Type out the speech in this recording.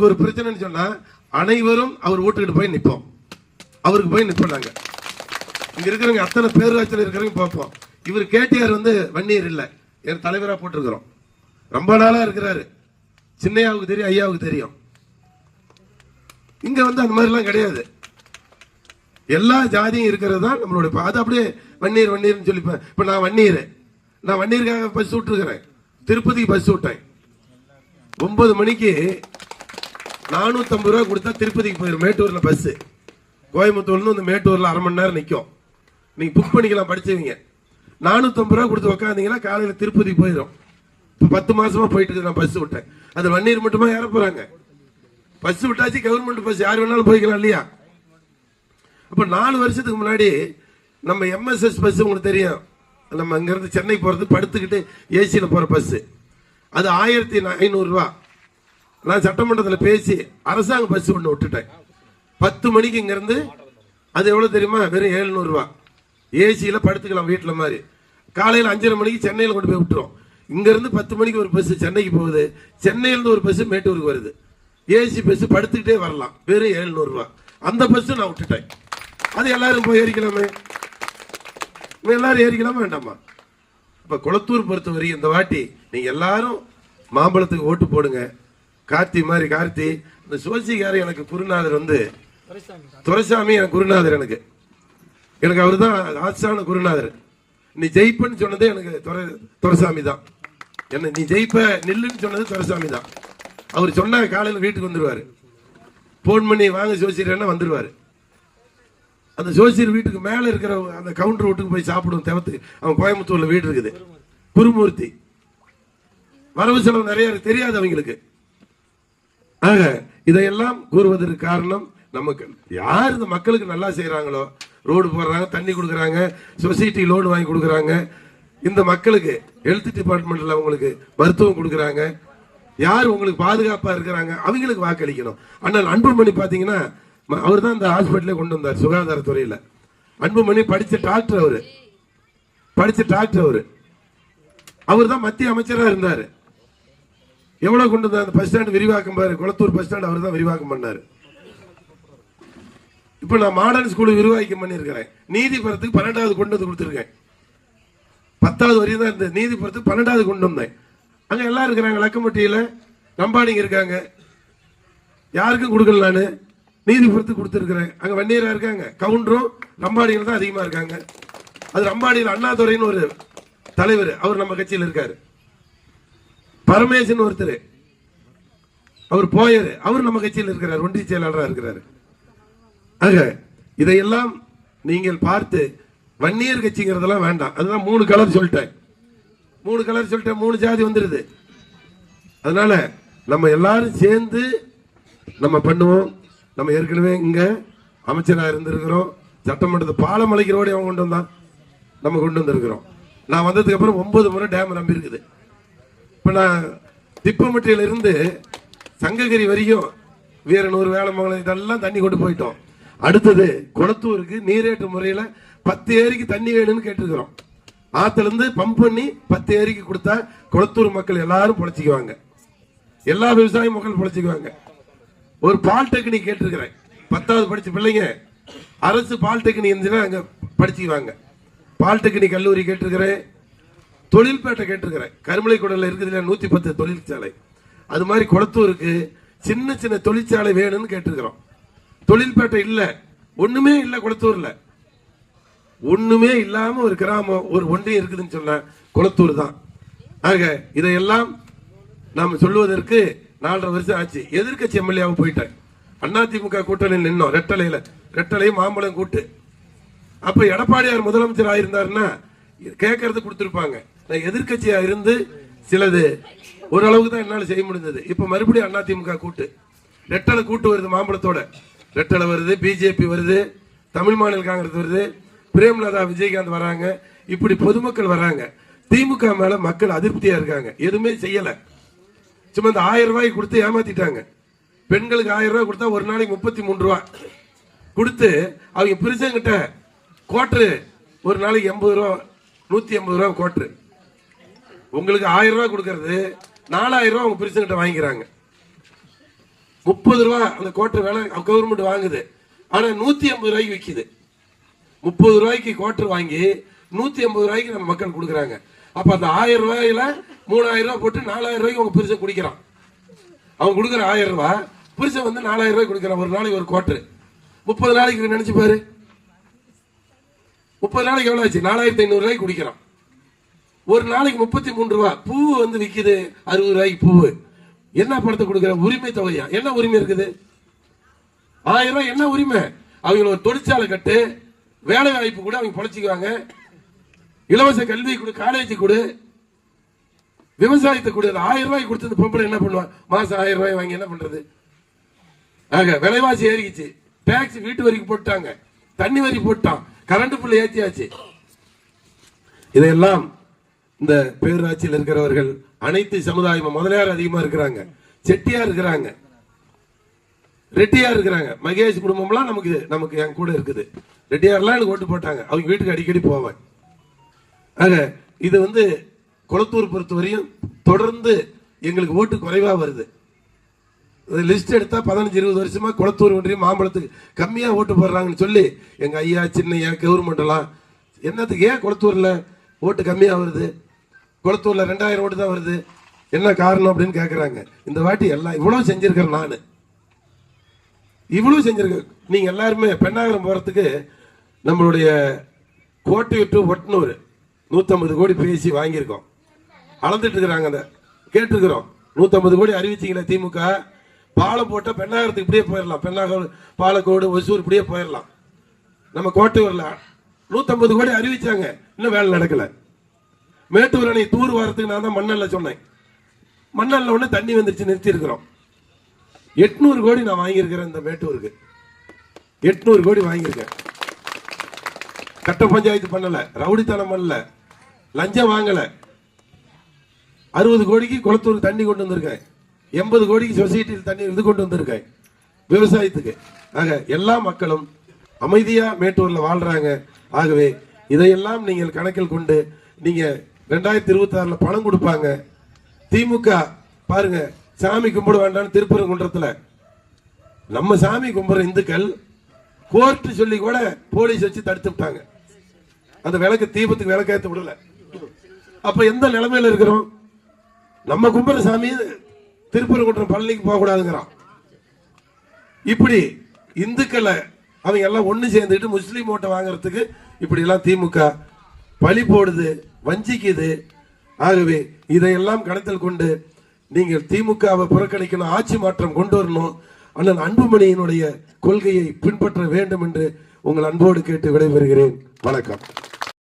அவருக்கு ஒரு பிரச்சனைன்னு சொன்னா அனைவரும் அவர் வீட்டுக்கிட்டு போய் நிற்போம், அவருக்கு போய் நிற்போம். நாங்க இங்க இருக்கிறவங்க அத்தனை பேரூராட்சியில் இருக்கிறவங்க பார்ப்போம். இவர் கேடிஆர் வந்து வன்னியர் இல்லை, என் தலைவராக போட்டிருக்கிறோம். ரொம்ப நாளா இருக்கிறாரு. சின்னையாவுக்கு தெரியும், ஐயாவுக்கு தெரியும். இங்க வந்து அந்த மாதிரிலாம் கிடையாது. எல்லா ஜாதியும் இருக்கிறது தான் நம்மளுடைய. அது அப்படியே வன்னியர் வன்னியர்னு சொல்லிப்பேன். இப்ப நான் வன்னியருக்காக பஸ் விட்டுருக்கிறேன். திருப்பதிக்கு பஸ் விட்டேன். 9 மணிக்கு 450 ரூபா கொடுத்தா திருப்பதிக்கு போயிடும். மேட்டூர்ல பஸ் கோயம்புத்தூர்ல வந்து மேட்டூர்ல அரை மணி நேரம் நிற்கும். நீங்க புக் பண்ணிக்கலாம், படிச்சவங்க. 450 ரூபா கொடுத்து உக்காந்தீங்கன்னா காலையில திருப்பதி போயிடும். இப்போ 10 மாசமா போயிட்டு நான் பஸ் விட்டேன். அது வன்னியர் மட்டுமா ஏற போறாங்க? பஸ் விட்டாச்சு, கவர்மெண்ட் பஸ் யார் வேணாலும் போய்க்கலாம் இல்லையா? அப்ப 4 வருஷத்துக்கு முன்னாடி நம்ம எம்எஸ்எஸ் பஸ் உங்களுக்கு தெரியும், நம்ம அங்க இருந்து சென்னை போறது படுத்துக்கிட்டு ஏசியில போற பஸ். அது 1500 ரூபா. நான் சட்டமன்றத்தில் பேசி அரசாங்க பஸ் ஒன்று விட்டுட்டேன். 10 மணிக்கு இங்க இருந்து அது எவ்வளவு தெரியுமா? வெறும் 700 ரூபா. ஏசியில படுத்துக்கலாம் வீட்டுல மாதிரி. காலையில் 5:30 மணிக்கு சென்னையில் கொண்டு போய் விட்டுரும். இங்க இருந்து 10 மணிக்கு ஒரு பஸ் சென்னைக்கு போகுது, சென்னையிலிருந்து ஒரு பஸ் மேட்டூருக்கு வருது. ஏசி பஸ் படுத்துக்கிட்டே வரலாம், வெறும் 700 ரூபா. அந்த பஸ் நான் விட்டுட்டேன். அது எல்லாரும் போய் ஏறிக்கலாமே, எல்லாரும் ஏறிக்கலாமா வேண்டாமா? இப்ப குளத்தூர் பொறுத்தவரை இந்த வாட்டி நீங்க எல்லாரும் மாம்பழத்துக்கு ஓட்டு போடுங்க. கார்த்தி மாதிரி கார்த்தி, இந்த சோசிக்கார எனக்கு குருநாதர் வந்து துரைசாமி, எனக்கு குருநாதர். எனக்கு அவரு தான் ஆசான குருநாதர். நீ ஜெயிப்பன்னு சொன்னதே எனக்கு துரைசாமி தான். என்ன நீ ஜெயிப்ப நில்லுன்னு சொன்னது துரைசாமி தான். அவர் சொன்ன காலையில் வீட்டுக்கு வந்துருவாரு. போன் பண்ணி வாங்க ஜோசியர் வந்துருவாரு. அந்த ஜோசியர் வீட்டுக்கு மேல இருக்கிற அந்த கவுண்டர் வீட்டுக்கு போய் சாப்பிடுவோம். தேவத்து அவன் கோயம்புத்தூர்ல வீடு இருக்குது, குருமூர்த்தி. வரவு செலவு நிறைய தெரியாது அவங்களுக்கு. ஆக இதையெல்லாம் கூறுவதற்கு காரணம், நமக்கு யார் இந்த மக்களுக்கு நல்லா செய்யறாங்களோ, ரோடு போடுறாங்க, தண்ணி கொடுக்குறாங்க, சொசைட்டி லோன் வாங்கி கொடுக்குறாங்க, இந்த மக்களுக்கு ஹெல்த் டிபார்ட்மெண்ட்ல உங்களுக்கு மருத்துவம் கொடுக்குறாங்க, யார் உங்களுக்கு பாதுகாப்பா இருக்கிறாங்க, அவங்களுக்கு வாக்களிக்கணும். அண்ணன் அன்புமணி பாத்தீங்கன்னா அவர் தான் இந்த ஹாஸ்பிட்டலே கொண்டு வந்தார், சுகாதாரத்துறையில. அன்புமணி படிச்ச டாக்டர். அவர் தான் மத்திய அமைச்சரா இருந்தாரு. எவ்வளவு கொண்டு வந்தார்? பஸ் ஸ்டாண்ட் விரிவாக்கம் பாரு, குளத்தூர் பஸ் ஸ்டாண்ட் அவர் தான் விரிவாக்கம் பண்ணாரு. இப்ப நான் மாடர்ன் ஸ்கூல் விரிவாக்கம் பண்ணிருக்கிறேன். நீதிபுரத்துக்கு 12வது கொண்டு வந்து கொடுத்துருக்கேன். 10வது வரையும் தான் இந்த நீதிபுரத்துக்கு 12வது கொண்டு வந்தேன். அங்க எல்லாம் இருக்கிறாங்க. லக்கம்பட்டியில ரம்பாடிங்க இருக்காங்க, யாருக்கும் கொடுக்கல. நானு நீதிபுரத்துக்கு கொடுத்துருக்கிறேன். அங்க வன்னியரா இருக்காங்க, கவுண்டரும் ரம்பாடிகள் தான் அதிகமா இருக்காங்க. அது ரம்பாடியில் அண்ணாதுரைன்னு ஒரு தலைவர், அவர் நம்ம கட்சியில் இருக்காரு. பரமேசன் ஒருத்தர், அவர் போயர், அவர் நம்ம கட்சியில் இருக்கிறார், ஒன்றிய செயலாளராக இருக்கிறார். ஆக இதையெல்லாம் நீங்கள் பார்த்து, வன்னியர் கட்சிங்கிறதெல்லாம் வேண்டாம். அதுதான் 3 கலர் சொல்லிட்டேன். 3 ஜாதி வந்துருது. அதனால நம்ம எல்லாரும் சேர்ந்து நம்ம பண்ணுவோம். நம்ம ஏற்கனவே இங்க அமைச்சராக இருந்திருக்கிறோம். சட்டமன்றத்தை பாலமலைக்கு ரோடு அவன் கொண்டு வந்தான், நம்ம கொண்டு வந்திருக்கிறோம். நான் வந்ததுக்கு அப்புறம் 9 முறை டேம் நம்பி இருக்குது. இப்ப நான் திப்பமட்டியில இருந்து சங்ககிரி வரைக்கும் வீரனூர், வேளமங்கலம் இதெல்லாம் தண்ணி கொண்டு போயிட்டோம். அடுத்தது குளத்தூருக்கு நீரேற்று முறையில 10 ஏரிக்கு தண்ணி வேணும்னு கேட்டுக்கிறோம். ஆத்துல இருந்து பம்ப் பண்ணி 10 ஏரிக்கு கொடுத்தா குளத்தூர் மக்கள் எல்லாரும் பொழைச்சிக்குவாங்க, எல்லா விவசாய மக்கள் பொழைச்சிக்குவாங்க. ஒரு பாலிடெக்னிக் கேட்டிருக்கிறேன். 10வது படிச்ச பிள்ளைங்க அரசு பாலிடெக்னிக் இருந்துச்சுன்னா அங்க படிச்சுக்குவாங்க. பாலிடெக்னிக் கல்லூரி கேட்டிருக்கிறேன். தொழில்பேட்டை கேட்டிருக்கிறேன். கருமலை குடல்ல இருக்குது 110 தொழிற்சாலை. அது மாதிரி குளத்தூருக்கு சின்ன சின்ன தொழிற்சாலை வேணும்னு கேட்டிருக்கிறோம். தொழில்பேட்டை இல்ல, ஒண்ணுமே இல்ல. குளத்தூர்ல ஒண்ணுமே இல்லாம ஒரு கிராமம், ஒரு ஒன்றியம் இருக்குதுன்னு சொன்ன குளத்தூர் தான். ஆக இதையெல்லாம் நாம் சொல்லுவதற்கு 4.5 வருஷம் ஆச்சு. எதிர்கட்சி எம்எல்ஏவும் போயிட்டேன். அதிமுக கூட்டணியில் நின்னோம், ரெட்டலையும் மாம்பழம் கூட்டு. அப்ப எடப்பாடியார் முதலமைச்சர் ஆயிருந்தாருன்னா கேட்கறது கொடுத்திருப்பாங்க. நான் எதிர்கட்சியா இருந்து சிலது ஓரளவுக்கு தான் என்னால செய்ய முடிந்தது. இப்ப மறுபடியும் அதிமுக கூட்டு, ரெட்டலை கூட்டு வருது. மாம்பழத்தோட ரெட்டலை வருது, பிஜேபி வருது, தமிழ் மாநில காங்கிரஸ் வருது, பிரேமலதா விஜயகாந்த் வராங்க. இப்படி பொதுமக்கள் வராங்க. திமுக மேல மக்கள் அதிருப்தியா இருக்காங்க. எதுவுமே செய்யல. சும்மா இந்த 1000 ரூபாய் கொடுத்து ஏமாத்திட்டாங்க. பெண்களுக்கு 1000 ரூபாய் கொடுத்தா ஒரு நாளைக்கு 33 ரூபாய் கொடுத்து அவங்க பிரிச்சங்கிட்ட கோட்டரு ஒரு நாளைக்கு 80 ரூபா, 180 ரூபா கோட்டரு. உங்களுக்கு 1000 ரூபாய் கொடுக்கறது 4000 ரூபாய் அவங்க பிரிச்சங்கிட்ட வாங்கிக்கிறாங்க. 30 ரூபா அந்த கோட்டர் வேலை கவர்மெண்ட் வாங்குது. ஆனா 150 ரூபாய்க்கு விற்கிது. 30 ரூபாய்க்கு கோட்டர் வாங்கி 150 ரூபாய்க்கு நம்ம மக்கள் கொடுக்குறாங்க. அப்ப அந்த 1000 ரூபாயில 3000 ரூபாய் போட்டு 4000 ரூபாய்க்கு உங்க புருஷன் குடிக்கிறான். அவன் கொடுக்குற 1000 ரூபாய் புருஷன் வந்து 4000 ரூபாய் குடிக்கிறான். ஒரு நாளைக்கு ஒரு கோட்டர் 30 நாளைக்கு நினைச்சு பாரு. 30 நாளைக்கு எவ்வளவு ஆச்சு? 4500 ரூபாய்க்கு குடிக்கிறான். ஒரு நாளைக்கு 33 ரூபாய் பூ வந்து விற்குது. 60 ரூபாய்க்கு பூவு. என்ன படத்தை கொடுக்குற? உரிமை தொகையா? என்ன உரிமை இருக்குது? 1000 ரூபாய் என்ன உரிமை? அவங்க ஒரு தொழிற்சாலை கட்டு, வேலை வாய்ப்பு கூட அவங்க பொழைச்சிக்குவாங்க. இலவச கல்வி கொடு, காலேஜ் கொடு, விவசாயத்தை கொடு. 1000 ரூபாய் கொடுத்து பொம்பளை என்ன பண்ணுவான்? மாசம் 1000 ரூபாய் வாங்கி என்ன பண்றது? ஆக விலைவாசி ஏறிச்சு. டாக்ஸ் வீட்டு வரிக்கு போட்டாங்க, தண்ணி வரி போட்டான், கரண்ட் பில் ஏற்றியாச்சு. இதையெல்லாம் இந்த பேரூராட்சியில் இருக்கிறவர்கள் அனைத்து சமுதாயம், முதலியார் அதிகமா இருக்கிறாங்க, செட்டியார் இருக்கிறாங்க, ரெட்டியார் இருக்கிறாங்க. மகேஷ் குடும்பம்லாம் நமக்கு என் கூட இருக்குது. ரெட்டியார்லாம் எனக்கு ஓட்டு போட்டாங்க. அவங்க வீட்டுக்கு அடிக்கடி போவேன். ஆக இது வந்து குளத்தூர் பொறுத்த வரையும் தொடர்ந்து எங்களுக்கு ஓட்டு குறைவா வருது. லிஸ்ட் எடுத்தா 15-20 வருஷமா குளத்தூர் ஒன்றியம் மாம்பழத்துக்கு கம்மியா ஓட்டு போடுறாங்கன்னு சொல்லி எங்க ஐயா சின்னையா கவர்மெண்ட் எல்லாம் என்னத்துக்கு ஏன் குளத்தூர்ல ஓட்டு கம்மியா வருது, குளத்தூர்ல 2000 ஓட்டு தான் வருது, என்ன காரணம் அப்படின்னு கேட்கறாங்க. இந்த வாட்டி எல்லாம் இவ்வளவு செஞ்சிருக்கிறேன். நான் இவ்வளவு செஞ்சிருக்கேன். நீங்க எல்லாருமே பெண்ணாகரம் போறதுக்கு நம்மளுடைய கோட்டை டு ஒட்டனூர் 150 கோடி பேசி வாங்கியிருக்கோம். அளந்துட்டு இருக்கிறாங்க. அதை கேட்டிருக்கிறோம். 150 கோடி அறிவிச்சிங்களே திமுக. பாலம் போட்ட பெண்ணாகரத்துக்கு இப்படியே போயிடலாம். பெண்ணாகரம், பாலக்கோடு, ஒசூர் இப்படியே போயிடலாம். நம்ம கோட்டையூர்ல 150 கோடி அறிவிச்சாங்க. இன்னும் வேலை நடக்கல. மேட்டூர் அணை தூர் வாரத்துக்கு நான் தான் மண்ணல்ல சொன்னேன். மண்ணல்ல உடனே தண்ணி வந்துருச்சு, நிறுத்தி இருக்கிறோம். 800 கோடி நான் வாங்கியிருக்கிறேன். இந்த மேட்டூருக்கு 800 கோடி வாங்கியிருக்கேன். கட்ட பஞ்சாயத்து பண்ணல, ரவுடித்தனம் பண்ணல, லஞ்சம் வாங்கல. 60 கோடிக்கு குளத்தூர் தண்ணி கொண்டு வந்திருக்கேன். 80 கோடிக்கு சொசைட்டியில் தண்ணி இது கொண்டு வந்திருக்கேன் விவசாயத்துக்கு. ஆக எல்லா மக்களும் அமைதியா மேட்டூர்ல வாழ்றாங்க. ஆகவே இதையெல்லாம் நீங்கள் கணக்கில் கொண்டு நீங்க 2026 பணம் கொடுப்பாங்க. திமுக பாருங்க, சாமி கும்பிட வேண்டாம் திருப்பரங்குன்றத்துல நம்ம சாமி கும்பிடுற இந்துக்கள் கோர்ட் சொல்லி கூட போலீஸ் வச்சு தடுத்து விட்டாங்க. அந்த விளக்கு தீபத்துக்கு விளக்கேற்ற விடல. அப்ப எந்த நிலைமையில இருக்கிறோம்? நம்ம கும்பிடுற சாமி திருப்பரங்குன்றம் பழனிக்கு போக கூடாதுங்கிறான். இப்படி இந்துக்களை அவங்க எல்லாம் ஒண்ணு சேர்ந்துட்டு முஸ்லீம் ஓட்டை வாங்குறதுக்கு இப்படி எல்லாம் திமுக பழி போடுது, வஞ்சிக்குது. ஆகவே இதையெல்லாம் கணத்தில் கொண்டு நீங்கள் திமுகவை புறக்கணிக்கணும், ஆட்சி மாற்றம் கொண்டு வரணும். அண்ணன் அன்புமணியினுடைய கொள்கையை பின்பற்ற வேண்டும் என்று உங்கள் அன்போடு கேட்டு விடைபெறுகிறேன். வணக்கம்.